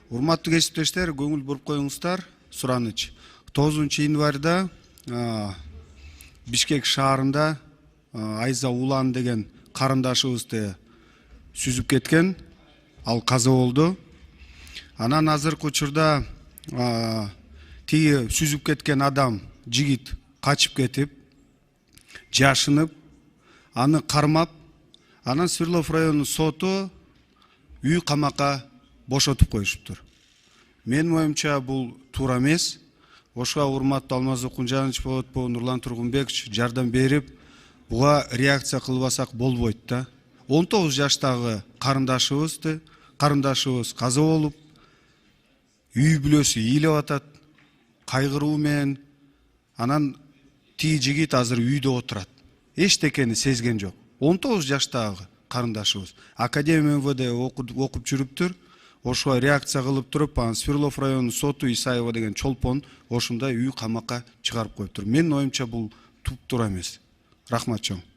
Урматтуу кесиптештер, көңүл буруп коюңуздар. Сураныч. 9 январда Бишкек шаарында Айза Улан деген карындашыбызды сүзүп кеткен. Ал каза болду. Анан азыркы учурда тиги сүзүп кеткен адам, жигит качып кетип, жашынып, аны кармап, анан Свердлов районунун соту үй камакка бошотуп коюшуптур. Менин оюмча бул туура эмес. Ошого урматтуу Алмазбек Кунжанович болотпу, Нурлан Тургунбекович жардам берип, буга реакция кылбасак болбойт да. 19 жаштагы карындашыбыз каза болуп, үй бүлөсү ыйлап атат, кайгыруу менен. Анан тиги жигит азыр үйдө отурат. Эчтекени сезген жок. 19 жаштагы карындашыбыз Академия МВД окуп жүрүптүр. Ошого реакция кылып туруп, Свердлов районунун соту Исаева деген чолпон ошундай үй камакка чыгарып коюптур. Менин оюмча бул туп туура эмес. Рахмат чоң.